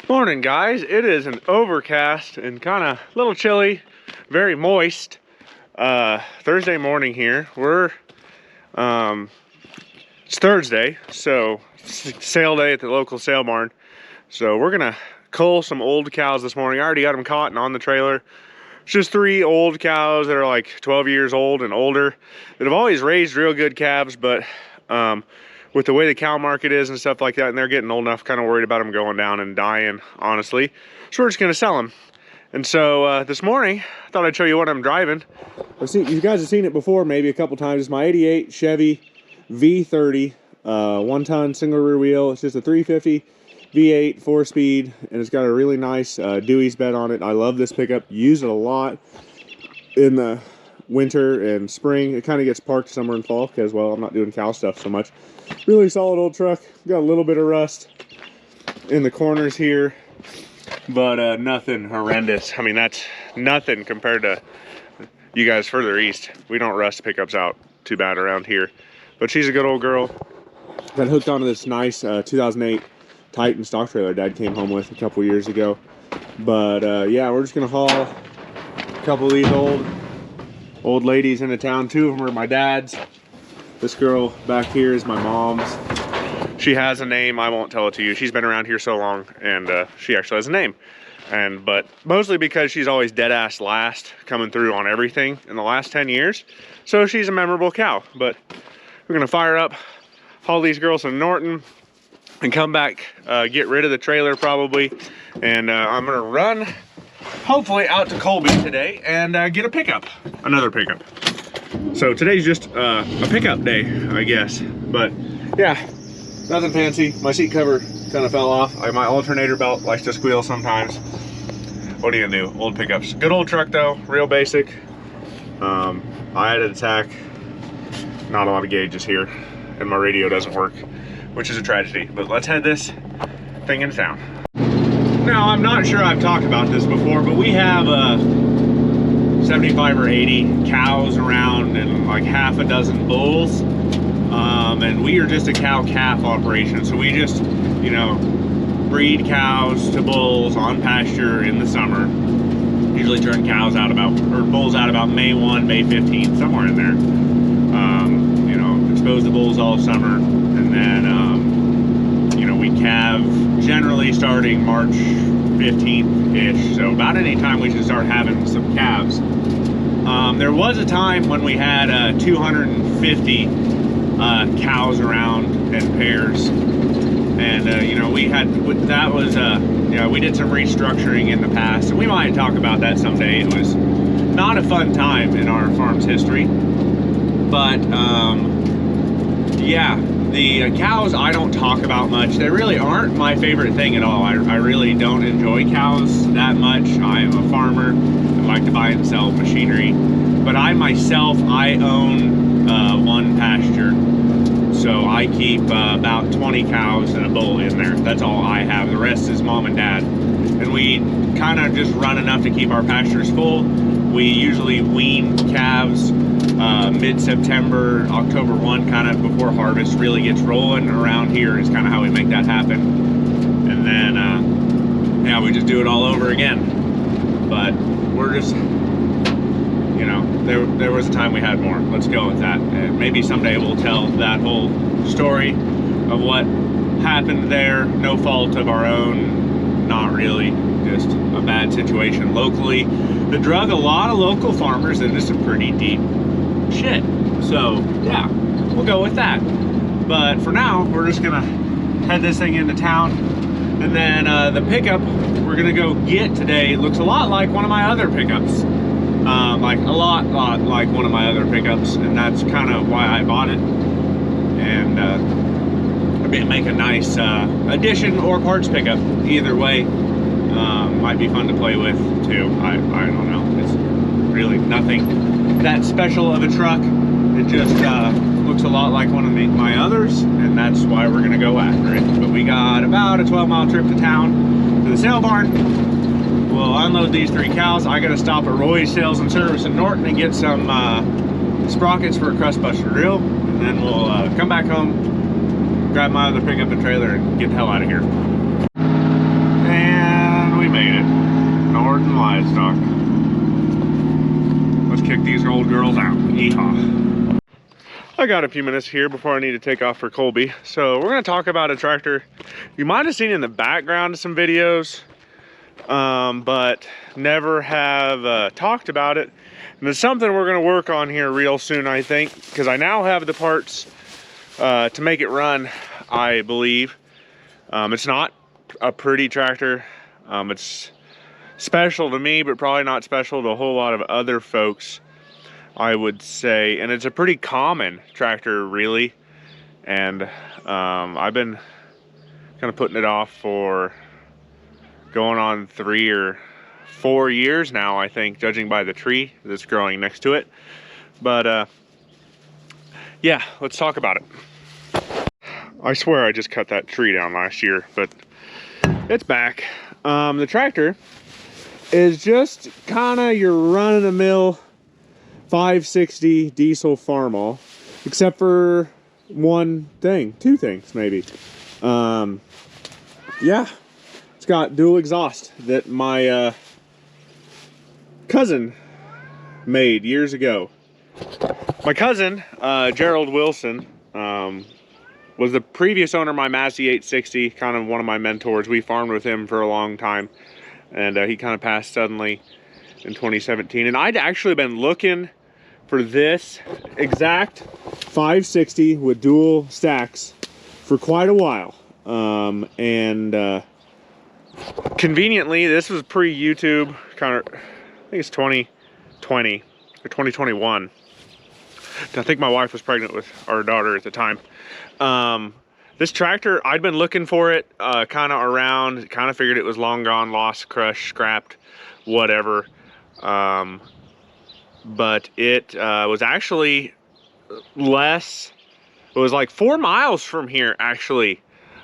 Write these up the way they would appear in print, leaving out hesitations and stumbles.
Morning, guys. It is an overcast and kind of a little chilly, very moist Thursday morning here. It's Thursday, so sale day at the local sale barn. So we're gonna cull some old cows this morning. I already got them caught and on the trailer. It's just 3 old cows that are like 12 years old and older that have always raised real good calves, but with the way the cow market is and stuff like that, and they're getting old enough, kind of worried about them going down and dying, honestly. So we're just gonna sell them. And so this morning, I thought I'd show you what I'm driving. You guys have seen it before, maybe a couple times. It's my 88 Chevy V30, 1-ton single rear wheel. It's just a 350 V8 4-speed, and it's got a really nice Dewey's bed on it. I love this pickup. Use it a lot in the winter and spring. It kind of gets parked summer and fall because, well, I'm not doing cow stuff so much. Really solid old truck. Got a little bit of rust in the corners here, but nothing horrendous. I mean, that's nothing compared to you guys further east. We don't rust pickups out too bad around here, but she's a good old girl. Got hooked onto this nice 2008 Titan stock trailer Dad came home with a couple years ago. But yeah, we're just gonna haul a couple of these old ladies into town. 2 of them are my dad's. This girl back here is my mom's. She has a name. I won't tell it to you. She's been around here so long, and she actually has a name. But mostly because she's always dead ass last coming through on everything in the last 10 years. So she's a memorable cow. But we're gonna fire up, haul these girls to Norton, and come back, get rid of the trailer probably. And I'm gonna run, hopefully, out to Colby today and get a pickup, another pickup. So today's just a pickup day, I guess. But yeah, nothing fancy. My seat cover kind of fell off. My alternator belt likes to squeal sometimes. What are you gonna do? Old pickups. Good old truck though, real basic. I added a tack. Not a lot of gauges here, and my radio doesn't work, which is a tragedy. But let's head this thing into town. Now, I'm not sure I've talked about this before, but we have 75 or 80 cows around and like half a dozen bulls. And we are just a cow-calf operation. So we just, you know, breed cows to bulls on pasture in the summer. Usually turn cows out about, or bulls out about May 1, May 15th, somewhere in there. You know, expose the bulls all summer. And then, you know, we calve generally starting March 15th-ish. So about any time we should start having some calves. There was a time when we had 250 cows around in pairs. And, you know, that was, you know, we did some restructuring in the past. And we might talk about that someday. It was not a fun time in our farm's history. But, yeah. The cows I don't talk about much. They really aren't my favorite thing at all. I really don't enjoy cows that much. I am a farmer. I like to buy and sell machinery. But I myself, I own 1 pasture. So I keep about 20 cows and a bull in there. That's all I have. The rest is mom and dad. And we kind of just run enough to keep our pastures full. We usually wean calves mid-September, October 1, kind of before harvest really gets rolling around here is kind of how we make that happen. And then, yeah, we just do it all over again. But we're just, you know, there was a time we had more. Let's go with that. And maybe someday we'll tell that whole story of what happened there. No fault of our own, not really, just a bad situation locally that drug a lot of local farmers into some pretty deep shit. So yeah, we'll go with that. But for now, we're just gonna head this thing into town, and then the pickup we're gonna go get today looks a lot like one of my other pickups, like a lot like one of my other pickups, and that's kind of why I bought it. And make a nice addition or parts pickup. Either way, might be fun to play with too. I don't know. It's really nothing that special of a truck. It just looks a lot like one of my others, and that's why we're gonna go after it. But we got about a 12-mile trip to town to the sale barn. We'll unload these 3 cows. I gotta stop at Roy's Sales and Service in Norton and get some sprockets for a crust buster drill, and then we'll come back home, grab my other pickup and trailer, and get the hell out of here. And livestock. Let's kick these old girls out. Yeehaw. I got a few minutes here before I need to take off for Colby. So we're gonna talk about a tractor you might have seen in the background of some videos, but never have talked about it. And it's something we're gonna work on here real soon, I think, because I now have the parts to make it run, I believe. It's not a pretty tractor. It's special to me, but probably not special to a whole lot of other folks, I would say. And it's a pretty common tractor, really. And I've been kind of putting it off for going on 3 or 4 years now, I think, judging by the tree that's growing next to it. But yeah, let's talk about it. I swear I just cut that tree down last year, but it's back. The tractor is just kind of your run-of-the-mill 560 diesel Farmall, except for one thing, two things maybe. Yeah, it's got dual exhaust that my cousin made years ago. My cousin, Gerald Wilson, was the previous owner of my Massey 860, kind of one of my mentors. We farmed with him for a long time, and he kind of passed suddenly in 2017. And I'd actually been looking for this exact 560 with dual stacks for quite a while. Conveniently, this was pre-YouTube, kind of, I think it's 2020 or 2021. I think my wife was pregnant with our daughter at the time. This tractor, I'd been looking for it kind of around, kind of figured it was long gone, lost, crushed, scrapped, whatever. But it was actually less, it was like 4 miles from here, actually.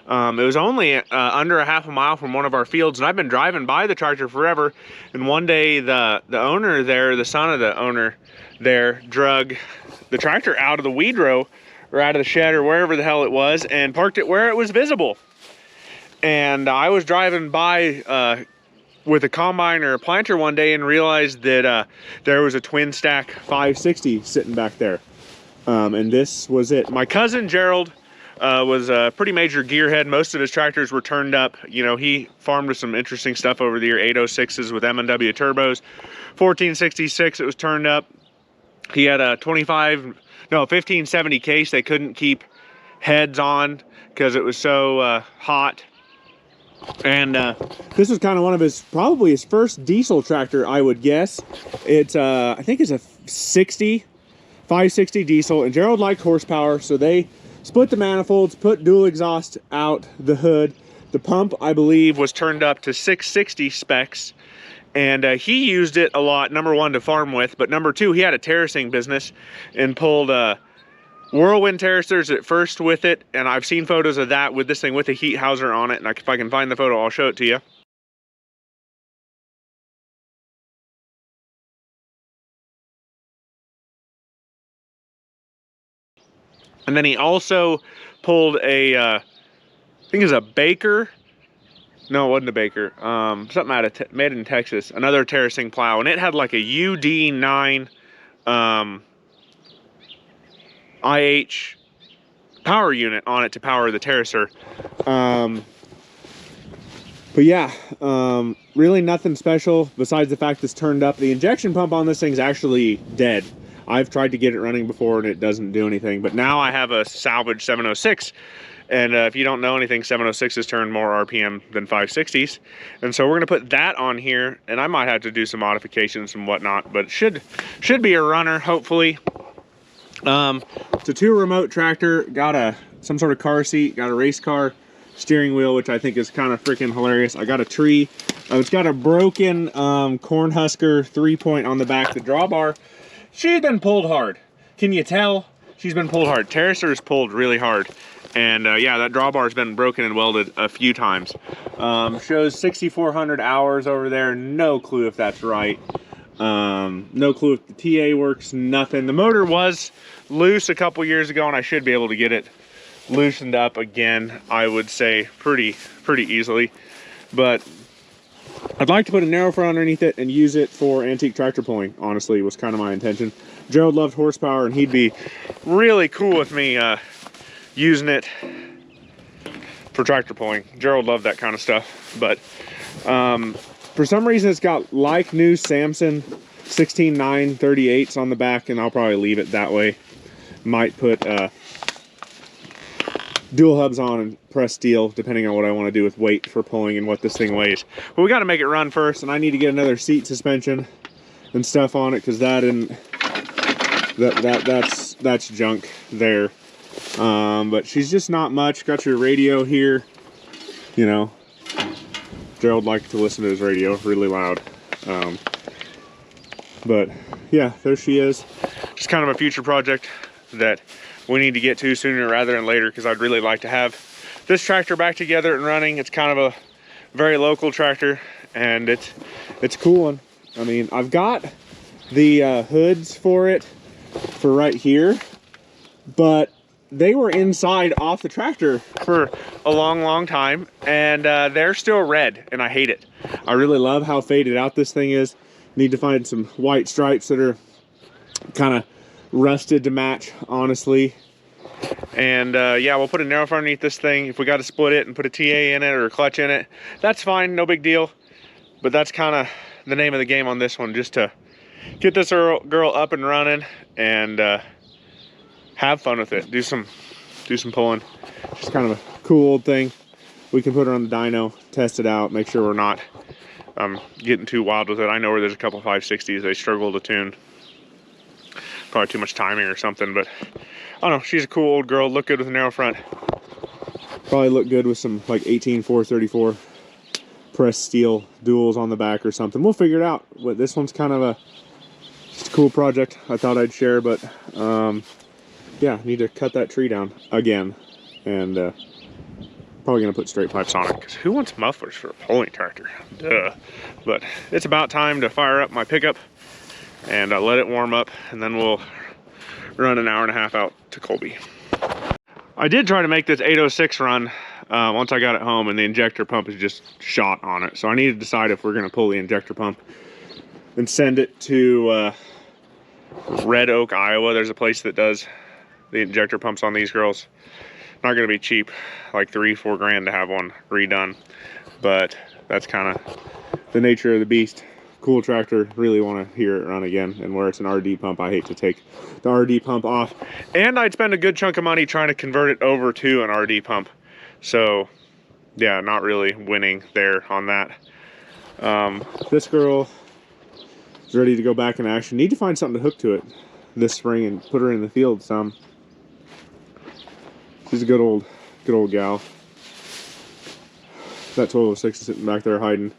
It was only under a half a mile from one of our fields, and I've been driving by the tractor forever. And one day the owner there, the son of the owner there, drug the tractor out of the weed row, or out of the shed, or wherever the hell it was, and parked it where it was visible. And I was driving by with a combine or a planter one day and realized that there was a twin stack 560 sitting back there. And this was it. My cousin Gerald was a pretty major gearhead. Most of his tractors were turned up. You know, he farmed with some interesting stuff over the year. 806s with M&W turbos. 1466, it was turned up. He had a 1570 case. They couldn't keep heads on because it was so hot. And this was kind of one of his, probably his first diesel tractor, I would guess. It's I think it's a 560 diesel, and Gerald liked horsepower, so they split the manifolds, put dual exhaust out the hood. The pump, I believe, was turned up to 660 specs. And he used it a lot, number one, to farm with, but number two, he had a terracing business and pulled whirlwind terracers at first with it. And I've seen photos of that with this thing with a heat houser on it. And if I can find the photo, I'll show it to you. And then he also pulled a, I think it's a Baker. No, it wasn't a Baker. Something out of made in Texas. Another terracing plow, and it had like a UD9 IH power unit on it to power the terracer. But yeah, really nothing special besides the fact it's turned up. The injection pump on this thing's actually dead. I've tried to get it running before and it doesn't do anything. But now I have a salvage 706. And if you don't know anything, 706s turn more RPM than 560s. And so we're gonna put that on here, and I might have to do some modifications and whatnot, but it should be a runner, hopefully. It's a 2 remote tractor, got some sort of car seat, got a race car steering wheel, which I think is kind of freaking hilarious. I got a tree. It's got a broken Cornhusker 3-point on the back. The drawbar, she's been pulled hard. Can you tell? She's been pulled hard. Terracer is pulled really hard. And yeah, that drawbar has been broken and welded a few times. Shows 6,400 hours over there. No clue if that's right. No clue if the TA works, nothing. The motor was loose a couple years ago, and I should be able to get it loosened up again, I would say, pretty easily. But I'd like to put a narrow front underneath it and use it for antique tractor pulling, honestly, was kind of my intention. Gerald loved horsepower, and he'd be really cool with me using it for tractor pulling. Gerald loved that kind of stuff, but for some reason it's got like new Samson 16.9 38s on the back, and I'll probably leave it that way. Might put dual hubs on and press steel, depending on what I want to do with weight for pulling and what this thing weighs. But we got to make it run first, and I need to get another seat suspension and stuff on it, because that and that's junk there. But she's just not much. Got your radio here, you know. Gerald liked to listen to his radio really loud. But yeah, there she is. Just kind of a future project that we need to get to sooner rather than later, because I'd really like to have this tractor back together and running. It's kind of a very local tractor, and it's a cool one. I mean, I've got the hoods for it for right here, but they were inside off the tractor for a long time, and they're still red, and I hate it. I really love how faded out this thing is. Need to find some white stripes that are kind of rusted to match, honestly. And yeah, we'll put a narrow front underneath this thing. If we got to split it and put a TA in it or a clutch in it, that's fine, no big deal. But that's kind of the name of the game on this one, just to get this girl up and running and have fun with it. Do some pulling. Just kind of a cool old thing. We can put her on the dyno, test it out, make sure we're not getting too wild with it. I know where there's a couple 560s they struggle to tune. Probably too much timing or something, but I don't know. She's a cool old girl. Look good with a narrow front. Probably look good with some like 18-434 pressed steel duals on the back or something. We'll figure it out. But this one's kind of just a cool project I thought I'd share. But yeah, need to cut that tree down again, and probably gonna put straight pipes on it, because who wants mufflers for a pulling tractor? Duh. But it's about time to fire up my pickup and let it warm up, and then we'll run an hour and a half out to Colby. I did try to make this 806 run once I got it home, and the injector pump is just shot on it. So I need to decide if we're gonna pull the injector pump and send it to Red Oak, Iowa. There's a place that does the injector pumps on these girls. Not gonna be cheap, like $3-4 grand to have one redone, but that's kind of the nature of the beast. Cool tractor, really want to hear it run again. And where it's an RD pump, I hate to take the RD pump off, and I'd spend a good chunk of money trying to convert it over to an RD pump. So yeah, not really winning there on that. This girl is ready to go back in action. Need to find something to hook to it this spring and put her in the field some. She's a good old gal. That 1206 is sitting back there hiding.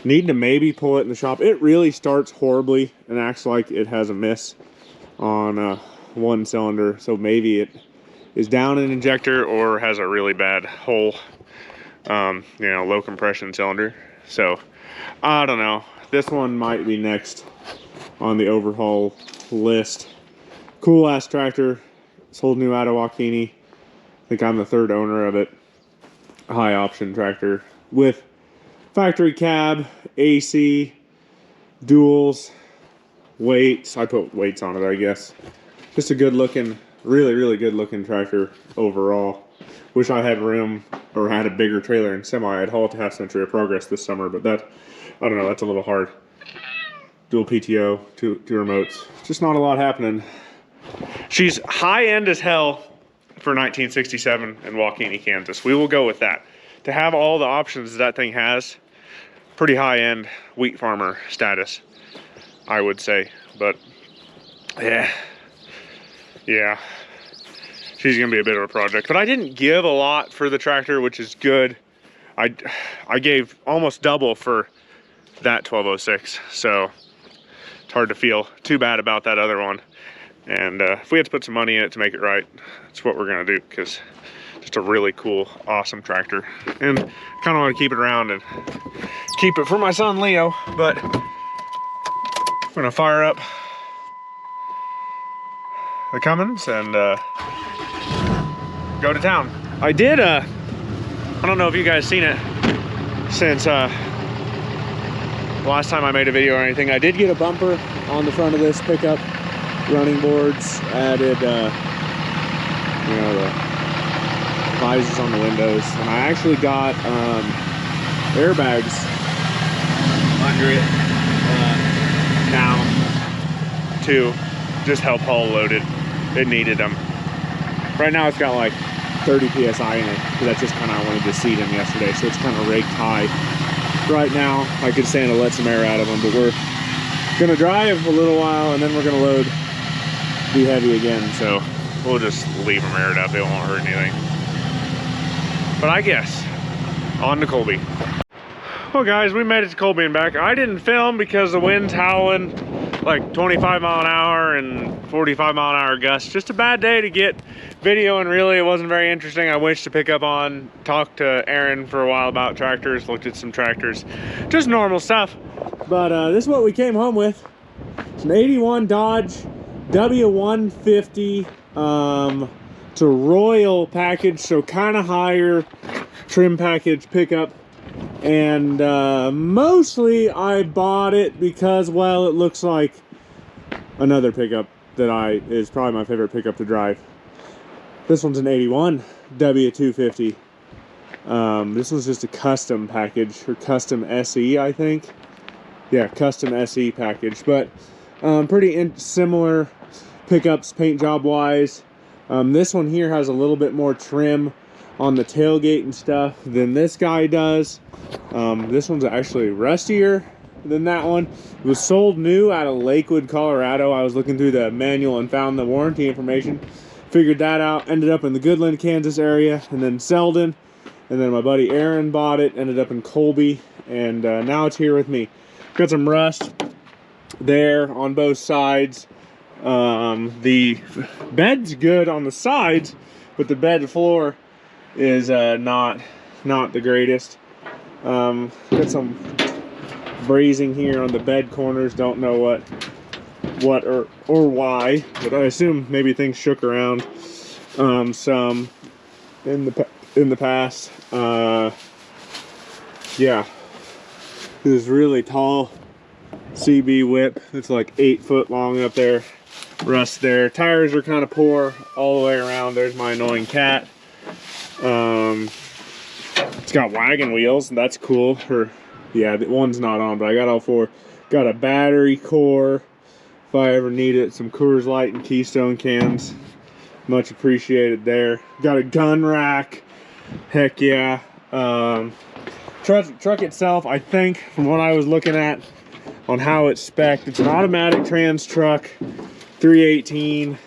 Need to maybe pull it in the shop. It really starts horribly and acts like it has a miss on one cylinder. So maybe it is down an injector or has a really bad hole, you know, low compression cylinder. So I don't know. This one might be next on the overhaul list. Cool ass tractor. Sold new out of Waukene. I think I'm the third owner of it. A high option tractor with factory cab, AC, duals, weights. I put weights on it, I guess. Just a good looking, really good looking tractor overall. Wish I had room or had a bigger trailer and semi. I'd haul it to Half Century of Progress this summer, but that, I don't know, that's a little hard. Dual PTO, two remotes. Just not a lot happening. She's high end as hell for 1967 in Waukene, Kansas. We will go with that. To have all the options that thing has, pretty high-end wheat farmer status, I would say. But yeah, she's gonna be a bit of a project. But I didn't give a lot for the tractor, which is good. I gave almost double for that 1206, so it's hard to feel too bad about that other one. And if we had to put some money in it to make it right, that's what we're gonna do, because just a really cool, awesome tractor. And kind of want to keep it around and keep it for my son Leo. But I'm gonna fire up the Cummins and go to town. I did I don't know if you guys seen it, since last time I made a video or anything. I did get a bumper on the front of this pickup, running boards, added, you know, the visors on the windows, and I actually got airbags under it now to just help haul load it. It needed them. Right now it's got like 30 psi in it, because that's just kind of, I wanted to seat them yesterday, so it's kind of rigged high. Right now I could stand to let some air out of them, but we're gonna drive a little while and then we're gonna load, be heavy again, so we'll just leave them aired up. It won't hurt anything. But I guess on to Colby. Well guys, we made it to Colby and back. I didn't film because the wind's howling like 25 mile an hour and 45 mile an hour gusts. Just a bad day to get video, and really it wasn't very interesting. I wished to pick up on, talked to Aaron for a while about tractors, looked at some tractors, just normal stuff. But this is what we came home with. It's an 81 Dodge W150. It's a Royal package, so kind of higher trim package pickup. And mostly I bought it because, well, it looks like another pickup that is probably my favorite pickup to drive. This one's an 81 W250. This one's just a custom package, or custom SE, I think. Yeah, custom SE package, but pretty similar pickups paint job wise. This one here has a little bit more trim on the tailgate and stuff than this guy does. This one's actually rustier than that one. It was sold new out of Lakewood, Colorado. I was looking through the manual and found the warranty information. Figured that out. Ended up in the Goodland, Kansas area, and then Selden. And then my buddy Aaron bought it. Ended up in Colby, and now it's here with me. Got some rust there on both sides. The bed's good on the sides, but the bed floor is not the greatest. Got some brazing here on the bed corners. Don't know what or why, but I assume maybe things shook around some in the past. Yeah, this is really tall CB whip. It's like 8 foot long up there. Rust there. Tires are kind of poor all the way around. There's my annoying cat. It's got wagon wheels, and that's cool. Or yeah, the one's not on, but I got all four. Got a battery core if I ever need it. Some Coors Light and Keystone cans, much appreciated there. Got a gun rack. Heck yeah. Truck itself, I think from what I was looking at on how it's spec'd, it's an automatic trans truck, 318,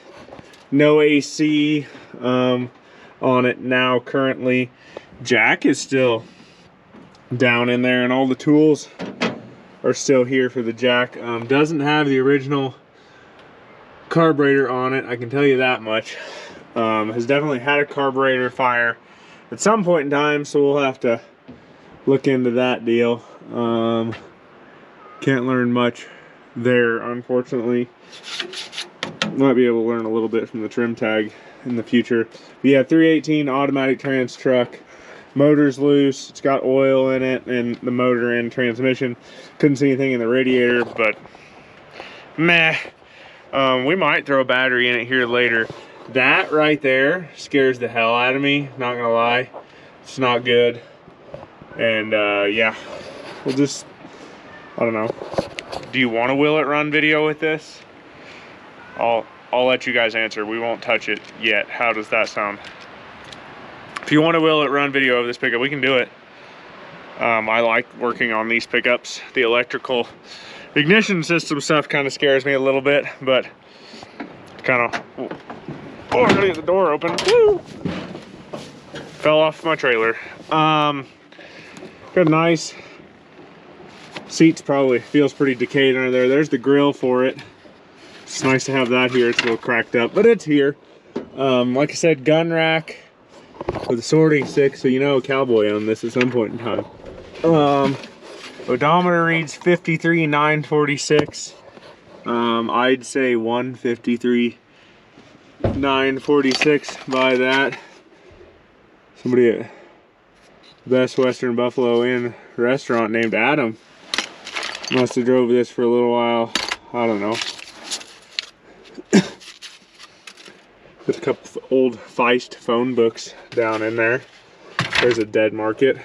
no AC on it now currently. Jack is still down in there, and all the tools are still here for the jack. Doesn't have the original carburetor on it, I can tell you that much. Has definitely had a carburetor fire at some point in time, so we'll have to look into that deal. Can't learn much there, unfortunately. Might be able to learn a little bit from the trim tag in the future. But yeah, 318 automatic trans truck. Motor's loose. It's got oil in it, and the motor and transmission. Couldn't see anything in the radiator, but meh. We might throw a battery in it here later. That right there scares the hell out of me, not gonna lie. It's not good. And yeah, we'll just, I don't know. Do you want a will it run video with this? I'll let you guys answer. We won't touch it yet. How does that sound? If you want a will it run video of this pickup, we can do it. I like working on these pickups. The electrical ignition system stuff kind of scares me a little bit, but kind of, oh, I gotta get the door open. Woo! Fell off my trailer. Got nice seats, probably feels pretty decayed under there. There's the grill for it. It's nice to have that here. It's a little cracked up, but it's here. Like I said, gun rack with a sorting stick, so you know a cowboy on this at some point in time. Odometer reads 53,946. I'd say 153,946 by that. Somebody at Best Western Buffalo Inn restaurant named Adam Must have drove this for a little while. I don't know. There's a couple of old Feist phone books down in there. There's a dead market.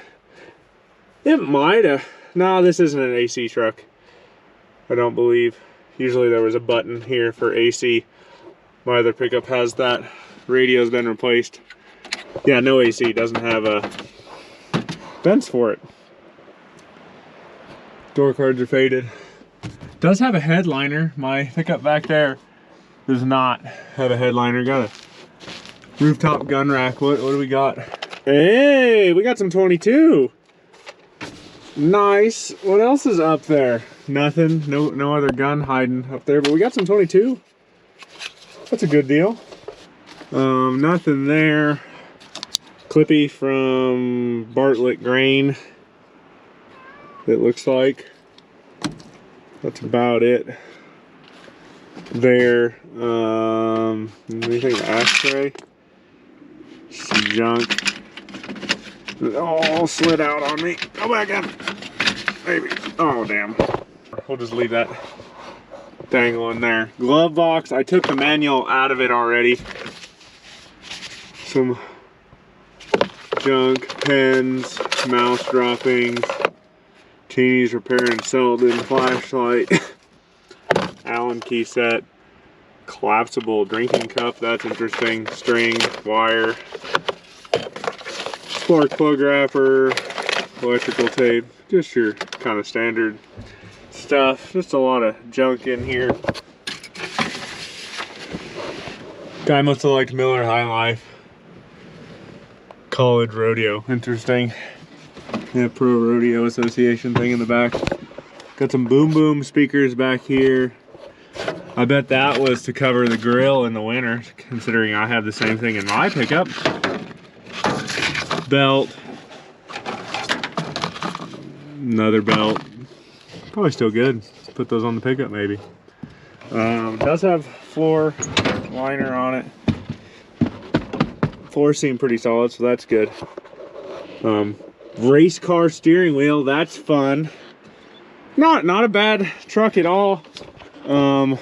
It might have. No, this isn't an AC truck. I don't believe. Usually there was a button here for AC. My other pickup has that. Radio's been replaced. Yeah, no AC. Doesn't have a vents for it. Door cards are faded. Does have a headliner. My pickup back there does not have a headliner. Got a rooftop gun rack. What do we got? Hey, we got some 22. Nice. What else is up there? Nothing. No other gun hiding up there, but we got some 22. That's a good deal. Nothing there. Clippy from Bartlett Grain. It looks like. That's about it. There. Anything ashtray? Some junk. Oh, slid out on me. Go back in. Maybe. Oh, damn. We'll just leave that dangling there. Glove box. I took the manual out of it already. Some junk, pens, mouse droppings, Cheney's Repair and Selden flashlight, Allen key set, collapsible drinking cup. That's interesting. String, wire, spark plug wrapper, electrical tape, just your kind of standard stuff. Just a lot of junk in here. Guy must have liked Miller High Life. College rodeo, interesting. Yeah, Pro Rodeo Association thing in the back. Got some boom boom speakers back here. I bet that was to cover the grill in the winter, considering I have the same thing in my pickup. Belt. Another belt. Probably still good. Let's put those on the pickup maybe. Does have floor liner on it. Floor seemed pretty solid, so that's good. Race car steering wheel, that's fun. Not a bad truck at all. Yeah,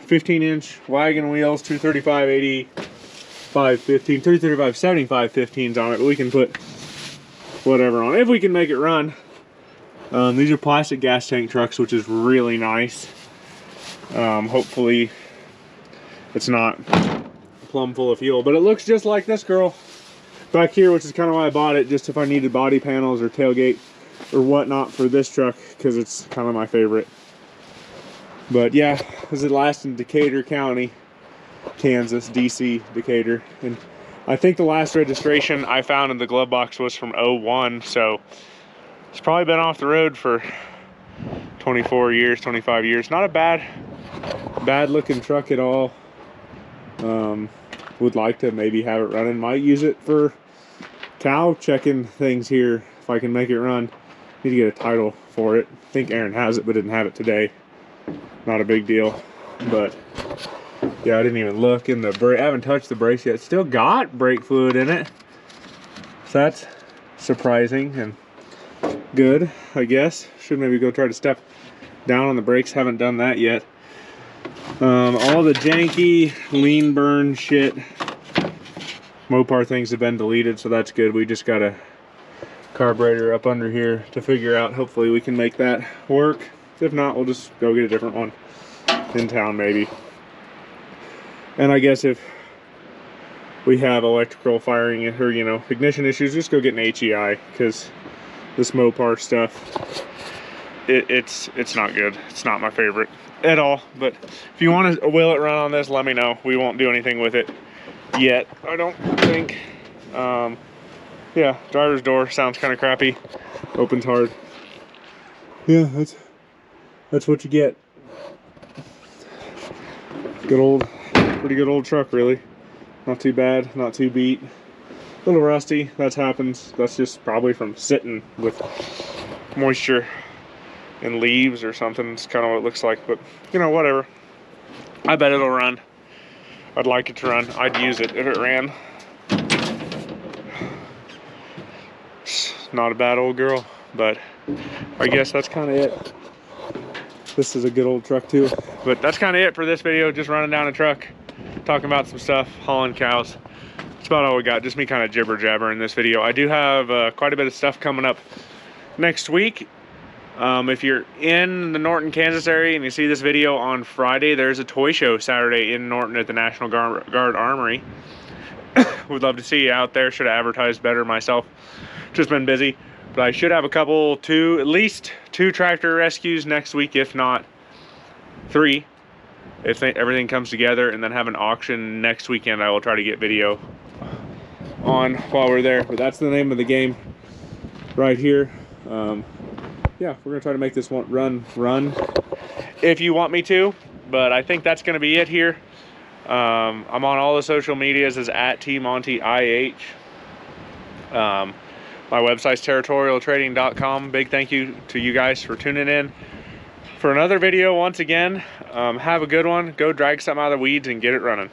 15-inch wagon wheels, 235 85 15, 335 75 15s on it, but we can put whatever on it if we can make it run. These are plastic gas tank trucks, which is really nice. Hopefully it's not plumb full of fuel, but it looks just like this girl back here, which is kind of why I bought it, just if I needed body panels or tailgate or whatnot for this truck, because it's kind of my favorite. But yeah, this is last in Decatur County, Kansas, DC, Decatur. And I think the last registration I found in the glove box was from 01, so it's probably been off the road for 24 years, 25 years. Not a bad looking truck at all. Would like to maybe have it running. Might use it for cow checking things here if I can make it run. Need to get a title for it. I think Aaron has it, but didn't have it today. Not a big deal, but yeah, I didn't even look in the brake. I haven't touched the brakes yet. Still got brake fluid in it, so that's surprising and good, I guess. Should maybe go try to step down on the brakes. Haven't done that yet. All the janky lean burn shit Mopar things have been deleted, so that's good. We just got a carburetor up under here to figure out. Hopefully we can make that work. If not, we'll just go get a different one in town maybe. And I guess if we have electrical firing or, you know, ignition issues, just go get an HEI, because this Mopar stuff, it's not good. It's not my favorite at all. But if you want to wheel it run on this, let me know. We won't do anything with it yet, I don't think. Yeah, driver's door sounds kind of crappy. Opens hard. Yeah, that's what you get. Pretty good old truck, really. Not too bad, not too beat. A little rusty, that happens. That's just probably from sitting with moisture and leaves or something. It's kind of what it looks like, but you know, whatever. I bet it'll run. I'd like it to run. I'd use it if it ran. Not a bad old girl, But I guess that's kind of it. This is a good old truck too. But that's kind of it for this video. Just running down a truck, talking about some stuff, hauling cows. That's about all we got. Just me kind of jibber jabber in this video. I do have quite a bit of stuff coming up next week. If you're in the Norton, Kansas area and you see this video on Friday, there's a toy show Saturday in Norton at the National Guard Armory. Would love to see you out there. Should have advertised better myself. Just been busy. But I should have a couple, at least two tractor rescues next week, if not 3, if everything comes together, and then have an auction next weekend. I will try to get video on while we're there. But that's the name of the game right here. Yeah, we're gonna try to make this one run if you want me to. But I think that's gonna be it here. I'm on all the social medias as @TMontyIH. My website's territorialtrading.com. Big thank you to you guys for tuning in for another video once again. Have a good one. Go drag something out of the weeds and get it running.